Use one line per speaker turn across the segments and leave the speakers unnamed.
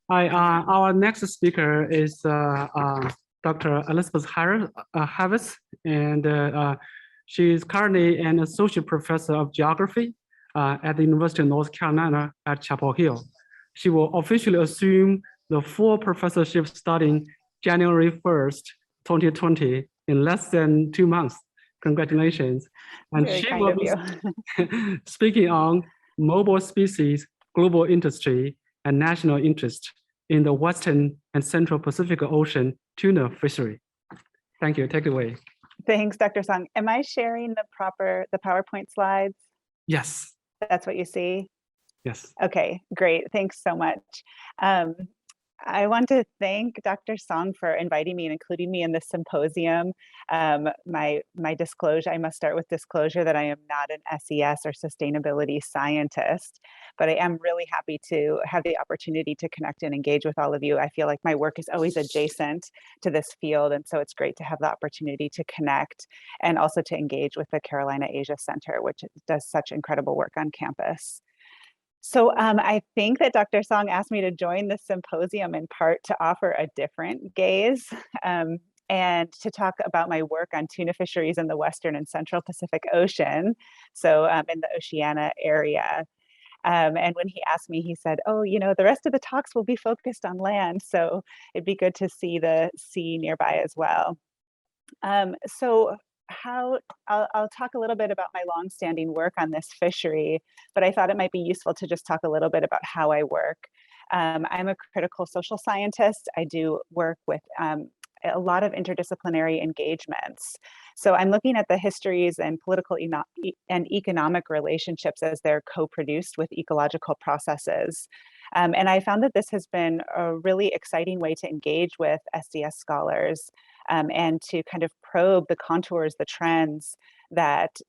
Our next speaker is Dr. Elizabeth Havice, and she is currently an associate professor of geography at the University of North Carolina at Chapel Hill. She will officially assume the full professorship starting January 1st, 2020, in less than 2 months. Congratulations. And
Very
she
kind
will
of
be
you.
speaking on mobile species, global industry, and national interest in the Western and Central Pacific Ocean tuna fishery. Thank you. Take it away.
Thanks, Dr. Song. Am I sharing the PowerPoint slides?
Yes.
That's what you see?
Yes.
Okay, great. Thanks so much. I want to thank Dr. Song for inviting me and including me in this symposium. My disclosure, I must start with disclosure that I am not an SES or sustainability scientist, but I am really happy to have the opportunity to connect and engage with all of you. I feel like my work is always adjacent to this field, and so it's great to have the opportunity to connect and also to engage with the Carolina Asia Center, which does such incredible work on campus. So I think that Dr. Song asked me to join this symposium in part to offer a different gaze and to talk about my work on tuna fisheries in the Western and Central Pacific Ocean, so in the Oceania area. And when he asked me, he said, oh, you know, the rest of the talks will be focused on land, so it'd be good to see the sea nearby as well. I'll talk a little bit about my longstanding work on this fishery, but I thought it might be useful to just talk a little bit about how I work. I'm a critical social scientist. I do work with a lot of interdisciplinary engagements. So I'm looking at the histories and political and economic relationships as they're co-produced with ecological processes. And I found that this has been a really exciting way to engage with SDS scholars and to kind of probe the contours, the trends that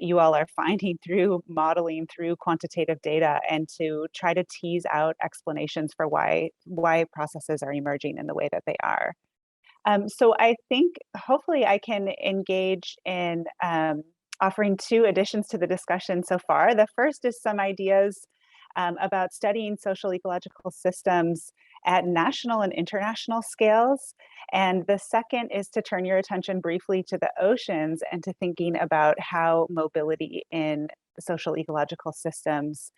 you all are finding through modeling, through quantitative data, and to try to tease out explanations for why processes are emerging in the way that they are. So I think hopefully I can engage in offering two additions to the discussion so far. The first is some ideas about studying social ecological systems at national and international scales. And the second is to turn your attention briefly to the oceans and to thinking about how mobility in social ecological systems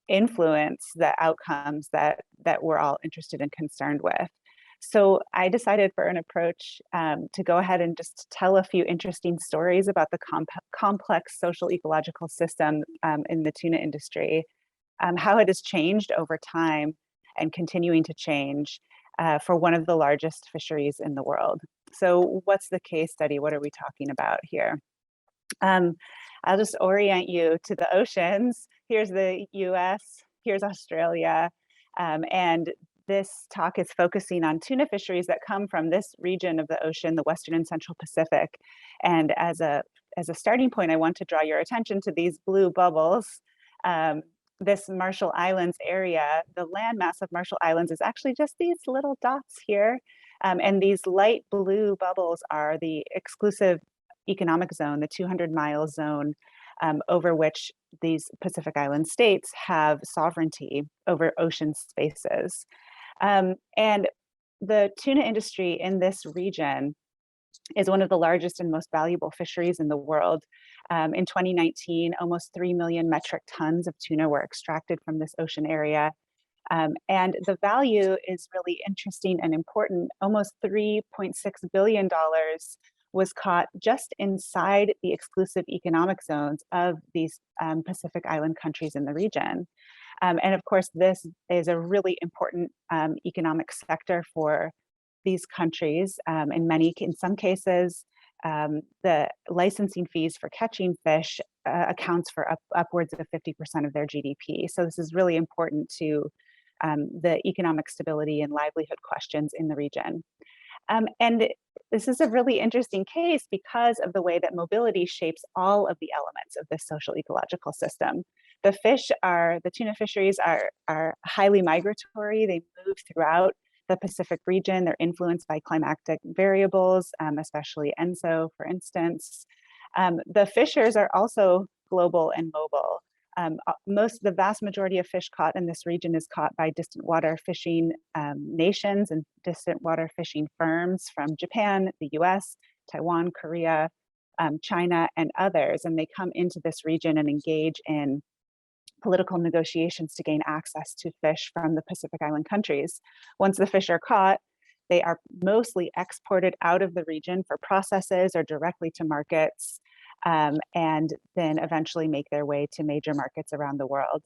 influence the outcomes that we're all interested and concerned with. So I decided for an approach to go ahead and just tell a few interesting stories about the complex social ecological system in the tuna industry, how it has changed over time and continuing to change for one of the largest fisheries in the world. So what's the case study? What are we talking about here? I'll just orient you to the oceans. Here's the US, here's Australia, and this talk is focusing on tuna fisheries that come from this region of the ocean, the Western and Central Pacific. And as a starting point, I want to draw your attention to these blue bubbles. This Marshall Islands area, the landmass of Marshall Islands is actually just these little dots here. And these light blue bubbles are the exclusive economic zone, the 200-mile zone over which these Pacific Island states have sovereignty over ocean spaces. And the tuna industry in this region is one of the largest and most valuable fisheries in the world. In 2019, almost 3 million metric tons of tuna were extracted from this ocean area. And the value is really interesting and important. Almost $3.6 billion was caught just inside the exclusive economic zones of these Pacific Island countries in the region. And of course, this is a really important economic sector for these countries. In some cases, the licensing fees for catching fish accounts for upwards of 50% of their GDP. So this is really important to the economic stability and livelihood questions in the region. And this is a really interesting case because of the way that mobility shapes all of the elements of this social ecological system. The tuna fisheries are highly migratory. They move throughout the Pacific region. They're influenced by climatic variables, especially ENSO, for instance. The fishers are also global and mobile. The vast majority of fish caught in this region is caught by distant water fishing nations and distant water fishing firms from Japan, the US, Taiwan, Korea, China, and others. And they come into this region and engage in political negotiations to gain access to fish from the Pacific Island countries. Once the fish are caught, they are mostly exported out of the region for processes or directly to markets, and then eventually make their way to major markets around the world.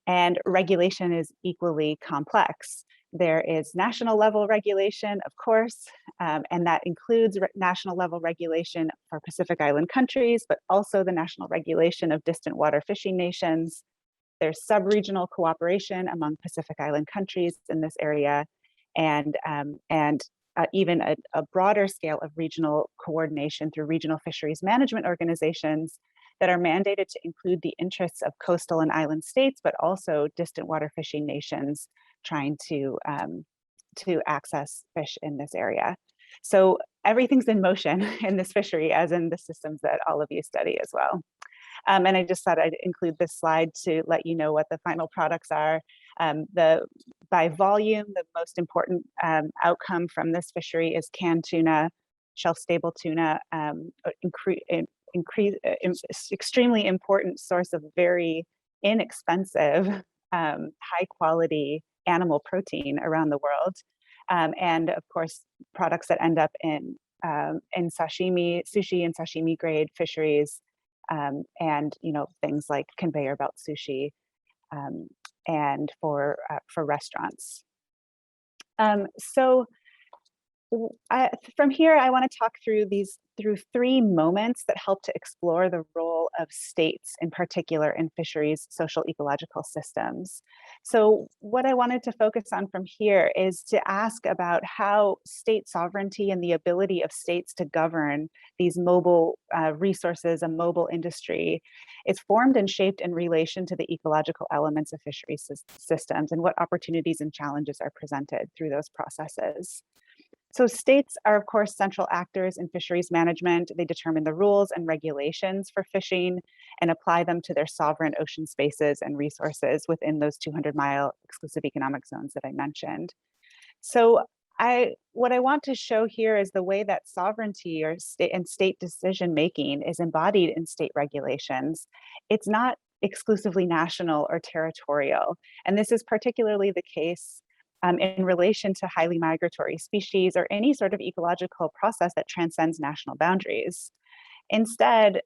And regulation is equally complex. There is national level regulation, of course, and that includes national level regulation for Pacific Island countries, but also the national regulation of distant water fishing nations. There's sub-regional cooperation among Pacific Island countries in this area, and even a broader scale of regional coordination through regional fisheries management organizations that are mandated to include the interests of coastal and island states, but also distant water fishing nations trying to access fish in this area. So everything's in motion in this fishery, as in the systems that all of you study as well. And I just thought I'd include this slide to let you know what the final products are. By volume, the most important outcome from this fishery is canned tuna, shelf-stable tuna, extremely important source of very inexpensive, high-quality animal protein around the world, and of course, products that end up in sashimi, sushi, and sashimi grade fisheries. And things like conveyor belt sushi, and for restaurants. From here, I want to talk through three moments that help to explore the role of states, in particular in fisheries social ecological systems. So what I wanted to focus on from here is to ask about how state sovereignty and the ability of states to govern these mobile resources, a mobile industry, is formed and shaped in relation to the ecological elements of fisheries systems, and what opportunities and challenges are presented through those processes. So states are, of course, central actors in fisheries management. They determine the rules and regulations for fishing and apply them to their sovereign ocean spaces and resources within those 200-mile exclusive economic zones that I mentioned. So what I want to show here is the way that sovereignty or state decision-making is embodied in state regulations. It's not exclusively national or territorial. And this is particularly the case in relation to highly migratory species or any sort of ecological process that transcends national boundaries. Instead,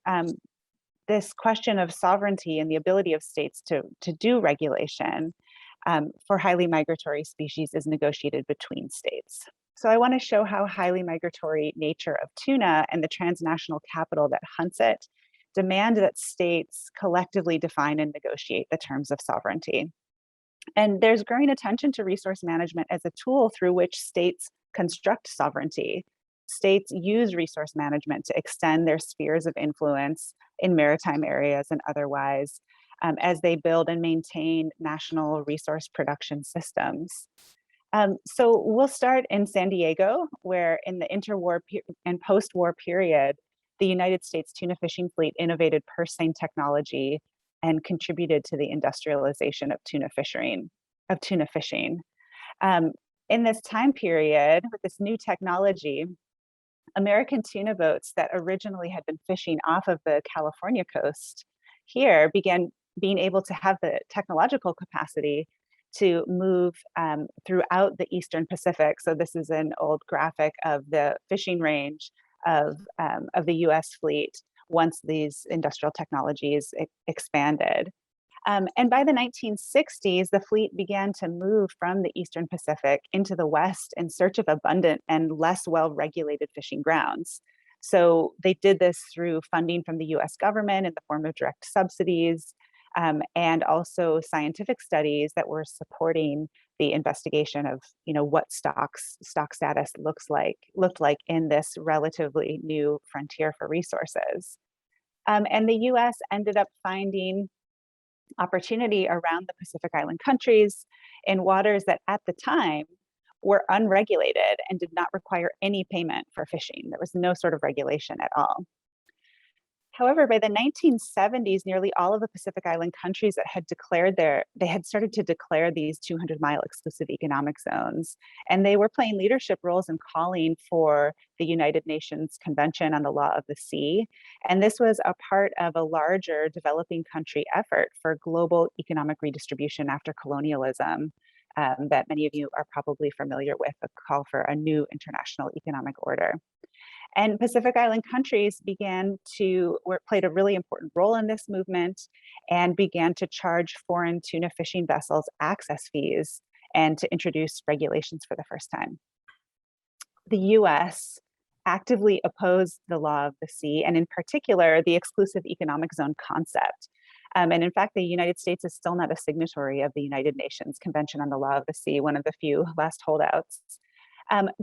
this question of sovereignty and the ability of states to do regulation for highly migratory species is negotiated between states. So I want to show how highly migratory nature of tuna and the transnational capital that hunts it demand that states collectively define and negotiate the terms of sovereignty. And there's growing attention to resource management as a tool through which states construct sovereignty. States use resource management to extend their spheres of influence in maritime areas and otherwise, as they build and maintain national resource production systems. So we'll start in San Diego, where in the interwar and post-war period, the United States tuna fishing fleet innovated purse seine technology and contributed to the industrialization of tuna fishing. In this time period, with this new technology, American tuna boats that originally had been fishing off of the California coast here began being able to have the technological capacity to move throughout the Eastern Pacific. So this is an old graphic of the fishing range of the US fleet once these industrial technologies expanded. And by the 1960s, the fleet began to move from the Eastern Pacific into the West in search of abundant and less well-regulated fishing grounds. So they did this through funding from the US government in the form of direct subsidies, and also scientific studies that were supporting the investigation of what stock status looked like in this relatively new frontier for resources. And the US ended up finding opportunity around the Pacific Island countries in waters that at the time were unregulated and did not require any payment for fishing. There was no sort of regulation at all. However, by the 1970s, nearly all of the Pacific Island countries that had they had started to declare these 200-mile exclusive economic zones. And they were playing leadership roles in calling for the United Nations Convention on the Law of the Sea. And this was a part of a larger developing country effort for global economic redistribution after colonialism. That many of you are probably familiar with, a call for a new international economic order. And Pacific Island countries played a really important role in this movement and began to charge foreign tuna fishing vessels access fees and to introduce regulations for the first time. The US actively opposed the law of the sea, and in particular, the exclusive economic zone concept. And in fact, the United States is still not a signatory of the United Nations Convention on the Law of the Sea, one of the few last holdouts.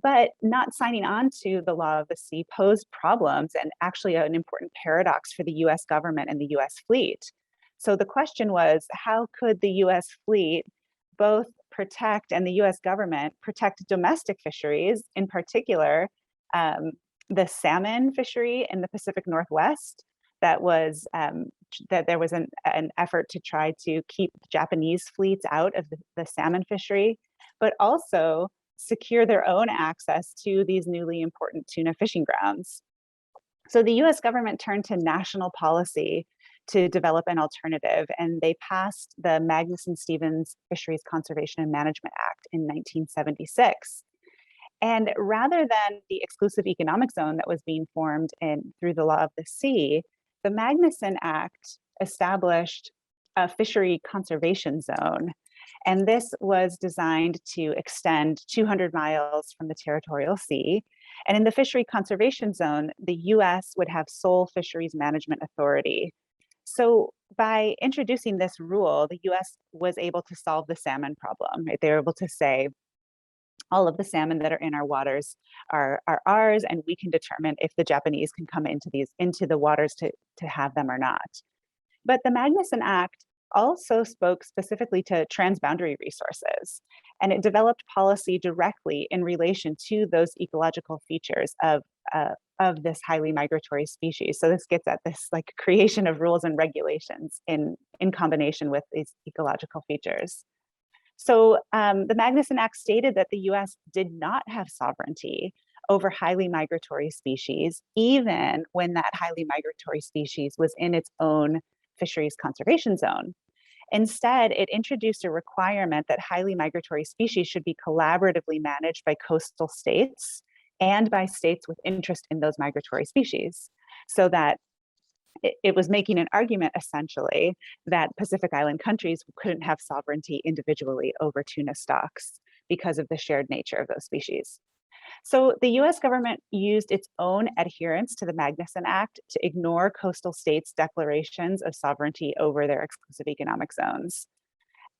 But not signing on to the Law of the Sea posed problems and actually an important paradox for the US government and the US fleet. So the question was, how could the US fleet both protect, and the US government protect, domestic fisheries, in particular, the salmon fishery in the Pacific Northwest? That there was an effort to try to keep Japanese fleets out of the salmon fishery, but also secure their own access to these newly important tuna fishing grounds. So the US government turned to national policy to develop an alternative, and they passed the Magnuson-Stevens Fisheries Conservation and Management Act in 1976. And rather than the exclusive economic zone that was being formed through the Law of the Sea, the Magnuson Act established a fishery conservation zone. And this was designed to extend 200 miles from the territorial sea. And in the fishery conservation zone, the US would have sole fisheries management authority. So by introducing this rule, the US was able to solve the salmon problem, right? They were able to say, all of the salmon that are in our waters are ours, and we can determine if the Japanese can come into the waters to have them or not. But the Magnuson Act also spoke specifically to transboundary resources, and it developed policy directly in relation to those ecological features of this highly migratory species. So this gets at this like creation of rules and regulations in combination with these ecological features. So the Magnuson Act stated that the US did not have sovereignty over highly migratory species, even when that highly migratory species was in its own fisheries conservation zone. Instead, it introduced a requirement that highly migratory species should be collaboratively managed by coastal states and by states with interest in those migratory species, so that it was making an argument essentially that Pacific Island countries couldn't have sovereignty individually over tuna stocks because of the shared nature of those species. So the US government used its own adherence to the Magnuson Act to ignore coastal states' declarations of sovereignty over their exclusive economic zones.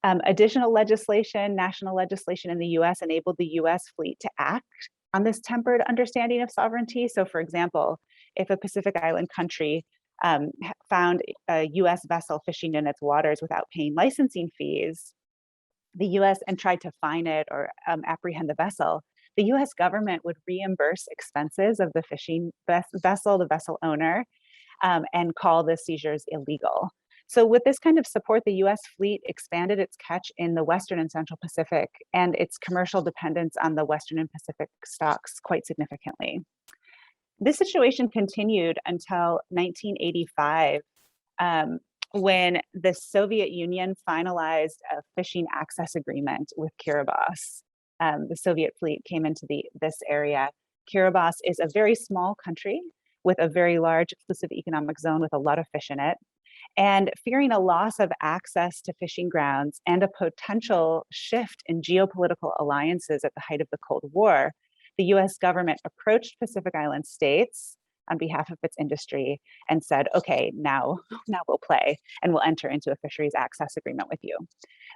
Additional legislation, national legislation in the US enabled the US fleet to act on this tempered understanding of sovereignty. So for example, if a Pacific Island country found a US vessel fishing in its waters without paying licensing fees, the US, and tried to fine it or apprehend the vessel, the US government would reimburse expenses of the fishing vessel, the vessel owner, and call the seizures illegal. So with this kind of support, the US fleet expanded its catch in the Western and Central Pacific and its commercial dependence on the Western and Pacific stocks quite significantly. This situation continued until 1985, when the Soviet Union finalized a fishing access agreement with Kiribati. The Soviet fleet came into this area. Kiribati is a very small country with a very large exclusive economic zone with a lot of fish in it. And fearing a loss of access to fishing grounds and a potential shift in geopolitical alliances at the height of the Cold War, the US government approached Pacific Island states on behalf of its industry and said, okay, now we'll play and we'll enter into a fisheries access agreement with you.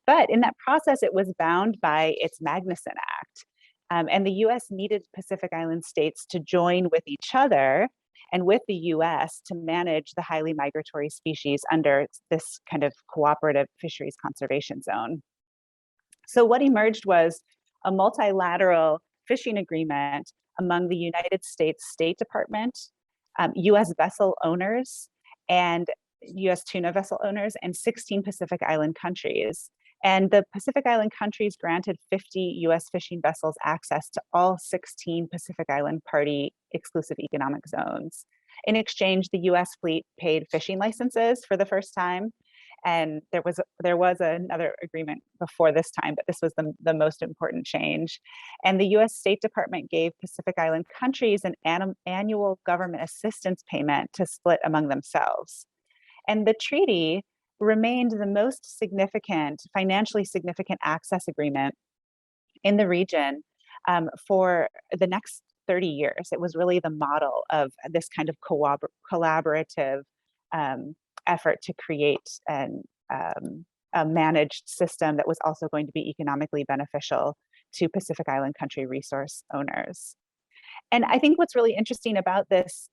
But in that process, it was bound by its Magnuson Act. And the US needed Pacific Island states to join with each other and with the US to manage the highly migratory species under this kind of cooperative fisheries conservation zone. So what emerged was a multilateral fishing agreement among the United States State Department, US vessel owners, and US tuna vessel owners, and 16 Pacific Island countries. And the Pacific Island countries granted 50 US fishing vessels access to all 16 Pacific Island party exclusive economic zones. In exchange, the US fleet paid fishing licenses for the first time. And there was another agreement before this time, but this was the most important change. And the US State Department gave Pacific Island countries an annual government assistance payment to split among themselves. And the treaty remained the most significant, financially significant access agreement in the region for the next 30 years. It was really the model of this kind of collaborative effort to create a managed system that was also going to be economically beneficial to Pacific Island country resource owners. And I think what's really interesting about this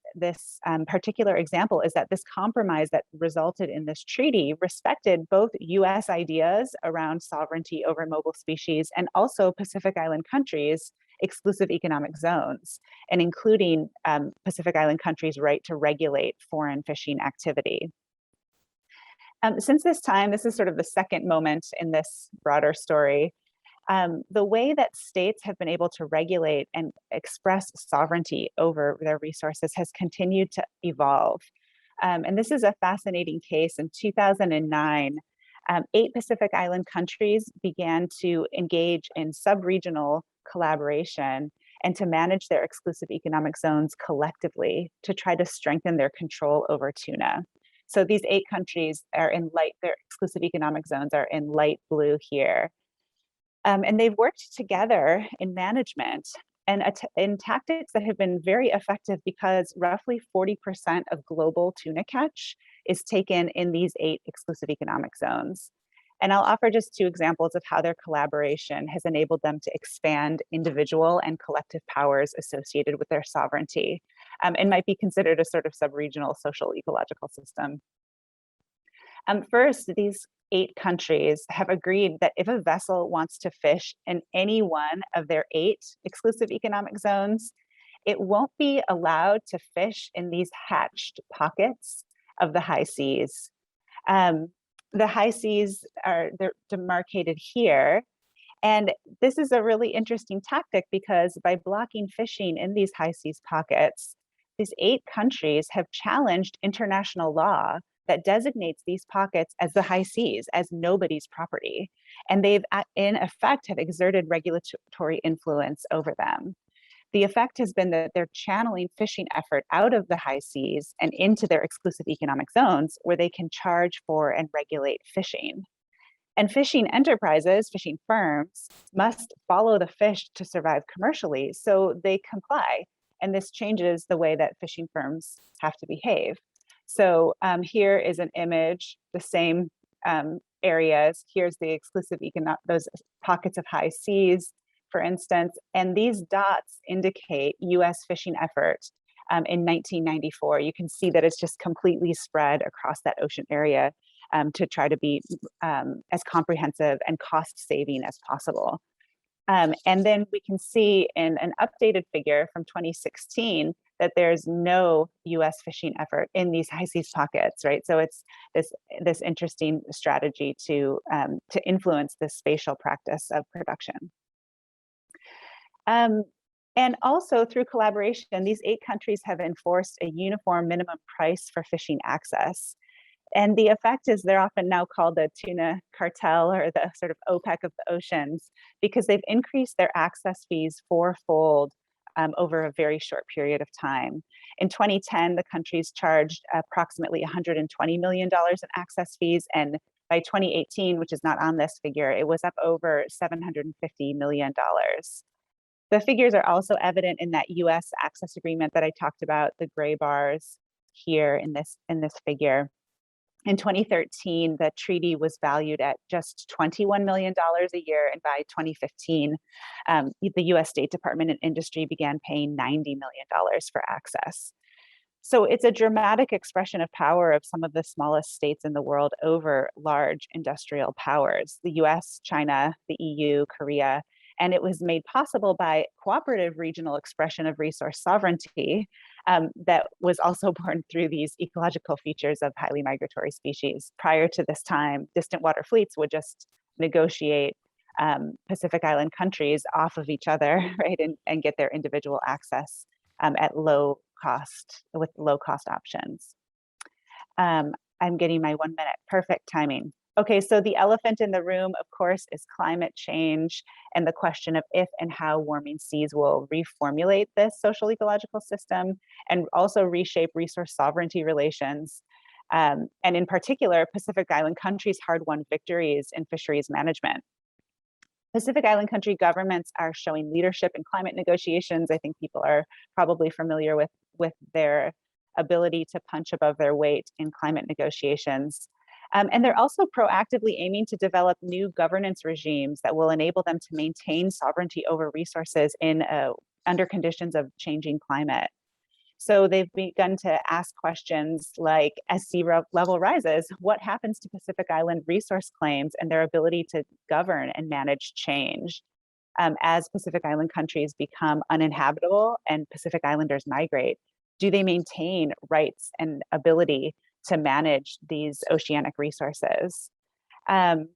particular example is that this compromise that resulted in this treaty respected both US ideas around sovereignty over mobile species and also Pacific Island countries' exclusive economic zones, and including Pacific Island countries' right to regulate foreign fishing activity. Since this time, this is sort of the second moment in this broader story. The way that states have been able to regulate and express sovereignty over their resources has continued to evolve. And this is a fascinating case. In 2009, 8 Pacific Island countries began to engage in sub-regional collaboration and to manage their exclusive economic zones collectively to try to strengthen their control over tuna. So these 8 countries are in their exclusive economic zones are in light blue here. And they've worked together in management and in tactics that have been very effective because roughly 40% of global tuna catch is taken in these 8 exclusive economic zones. And I'll offer just 2 examples of how their collaboration has enabled them to expand individual and collective powers associated with their sovereignty, and might be considered a sort of sub-regional social ecological system. First, these 8 countries have agreed that if a vessel wants to fish in any one of their 8 exclusive economic zones, it won't be allowed to fish in these hatched pockets of the high seas. The high seas they're demarcated here. And this is a really interesting tactic because by blocking fishing in these high seas pockets, these 8 countries have challenged international law that designates these pockets as the high seas, as nobody's property. And they've, in effect, have exerted regulatory influence over them. The effect has been that they're channeling fishing effort out of the high seas and into their exclusive economic zones where they can charge for and regulate fishing. And fishing enterprises, fishing firms, must follow the fish to survive commercially, so they comply. And this changes the way that fishing firms have to behave. So here is an image, the same areas. Here's the exclusive those pockets of high seas, for instance, and these dots indicate US fishing effort in 1994. You can see that it's just completely spread across that ocean area to try to be as comprehensive and cost-saving as possible. And then we can see in an updated figure from 2016 that there's no US fishing effort in these high seas pockets, right? So it's this interesting strategy to influence this spatial practice of production. And also through collaboration, these 8 countries have enforced a uniform minimum price for fishing access. And the effect is they're often now called the Tuna Cartel, or the sort of OPEC of the oceans, because they've increased their access fees 4-fold over a very short period of time. In 2010, the countries charged approximately $120 million in access fees. And by 2018, which is not on this figure, it was up over $750 million. The figures are also evident in that US access agreement that I talked about, the gray bars here in this figure. In 2013, the treaty was valued at just $21 million a year, and by 2015, the US State Department and industry began paying $90 million for access. So it's a dramatic expression of power of some of the smallest states in the world over large industrial powers, the US, China, the EU, Korea, And it was made possible by cooperative regional expression of resource sovereignty that was also born through these ecological features of highly migratory species. Prior to this time, distant water fleets would just negotiate Pacific Island countries off of each other, right, and get their individual access at low cost, with low cost options. I'm getting my 1 minute, perfect timing. Okay, so the elephant in the room, of course, is climate change and the question of if and how warming seas will reformulate this social ecological system and also reshape resource sovereignty relations. And in particular, Pacific Island countries' hard-won victories in fisheries management. Pacific Island country governments are showing leadership in climate negotiations. I think people are probably familiar with their ability to punch above their weight in climate negotiations. And they're also proactively aiming to develop new governance regimes that will enable them to maintain sovereignty over resources in under conditions of changing climate. So they've begun to ask questions like, as sea level rises, what happens to Pacific Island resource claims and their ability to govern and manage change? As Pacific Island countries become uninhabitable and Pacific Islanders migrate, do they maintain rights and ability to manage these oceanic resources? And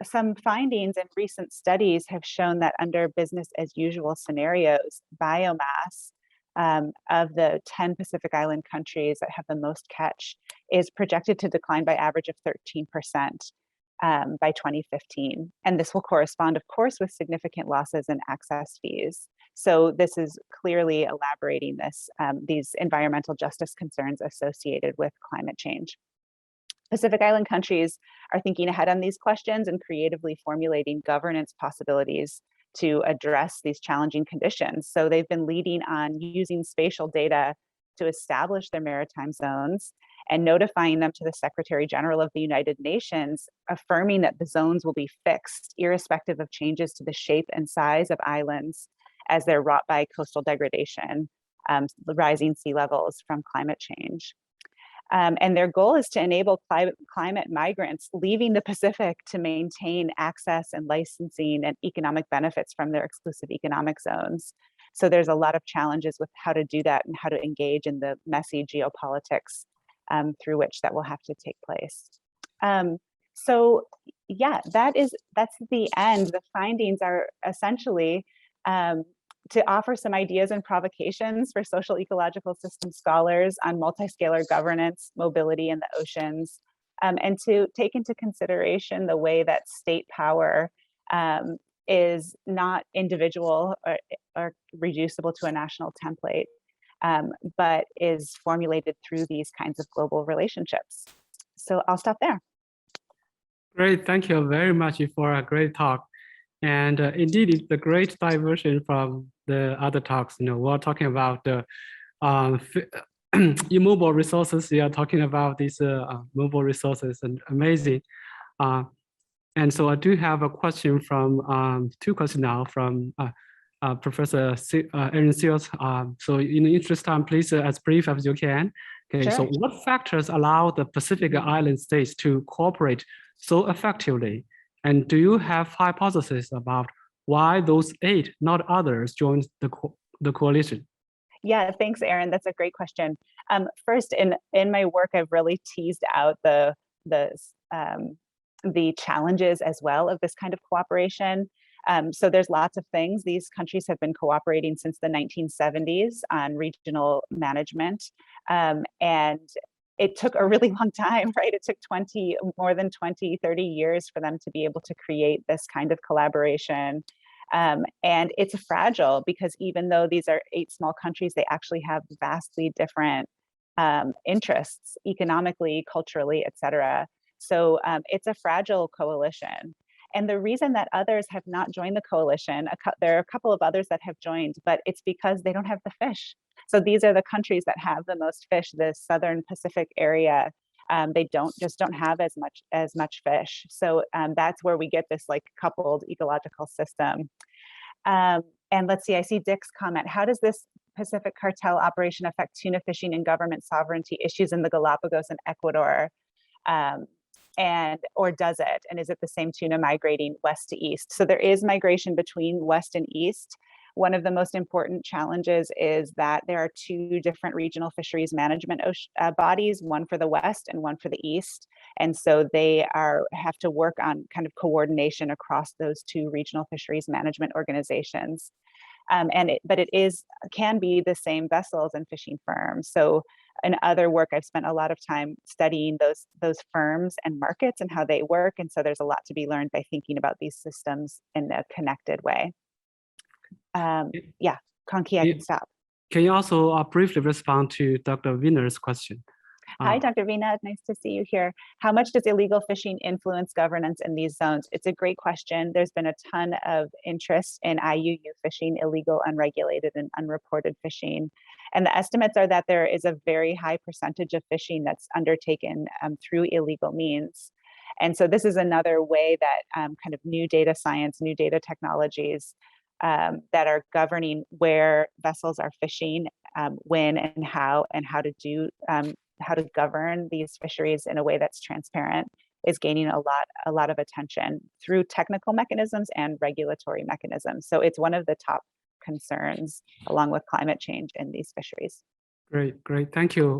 some findings in recent studies have shown that under business as usual scenarios, biomass of the 10 Pacific Island countries that have the most catch is projected to decline by average of 13% by 2015. And this will correspond, of course, with significant losses in access fees. So this is clearly elaborating these environmental justice concerns associated with climate change. Pacific Island countries are thinking ahead on these questions and creatively formulating governance possibilities to address these challenging conditions. So they've been leading on using spatial data to establish their maritime zones and notifying them to the Secretary General of the United Nations, affirming that the zones will be fixed irrespective of changes to the shape and size of islands as they're wrought by coastal degradation, the rising sea levels from climate change. And their goal is to enable climate migrants leaving the Pacific to maintain access and licensing and economic benefits from their exclusive economic zones. So there's a lot of challenges with how to do that and how to engage in the messy geopolitics through which that will have to take place. So yeah, that's the end. The findings are essentially to offer some ideas and provocations for social ecological system scholars on multiscalar governance, mobility in the oceans, and to take into consideration the way that state power is not individual or reducible to a national template, but is formulated through these kinds of global relationships. So I'll stop there.
Great, thank you very much for a great talk. And indeed, it's a great diversion from the other talks. We're talking about the immobile resources. We are talking about these mobile resources, and amazing. And so I do have a question from two questions now from Professor Erin Seals. So in the interest of time, please as brief as you can. Okay,
Sure.
So what factors allow the Pacific Island states to cooperate so effectively? And do you have hypotheses about why those 8, not others, joined the coalition?
Yeah, thanks, Aaron. That's a great question. First, in my work, I've really teased out the challenges as well of this kind of cooperation. So there's lots of things. These countries have been cooperating since the 1970s on regional management. And it took a really long time, right? It took more than 20, 30 years for them to be able to create this kind of collaboration. And it's fragile because even though these are 8 small countries, they actually have vastly different interests economically, culturally, et cetera. So it's a fragile coalition. And the reason that others have not joined the coalition, there are a couple of others that have joined, but it's because they don't have the fish. So these are the countries that have the most fish, the Southern Pacific area. They don't have as much fish. So that's where we get this like coupled ecological system. And let's see, I see Dick's comment. How does this Pacific Cartel operation affect tuna fishing and government sovereignty issues in the Galapagos and Ecuador? or does it? And is it the same tuna migrating west to east? So there is migration between west and east. One of the most important challenges is that there are two different regional fisheries management bodies, one for the west and one for the east. And so they have to work on kind of coordination across those two regional fisheries management organizations. But it can be the same vessels and fishing firms. So in other work, I've spent a lot of time studying those firms and markets and how they work. And so there's a lot to be learned by thinking about these systems in a connected way. Yeah, Conky, I can stop.
Can you also briefly respond to Dr. Wiener's question?
Hi, Dr. Vina, nice to see you here. How much does illegal fishing influence governance in these zones? It's a great question. There's been a ton of interest in IUU fishing, illegal, unregulated, and unreported fishing. And the estimates are that there is a very high percentage of fishing that's undertaken through illegal means. And so this is another way that kind of new data science, new data technologies that are governing where vessels are fishing, when and how to govern these fisheries in a way that's transparent is gaining a lot of attention through technical mechanisms and regulatory mechanisms. So it's one of the top concerns along with climate change in these fisheries.
Great. Thank you.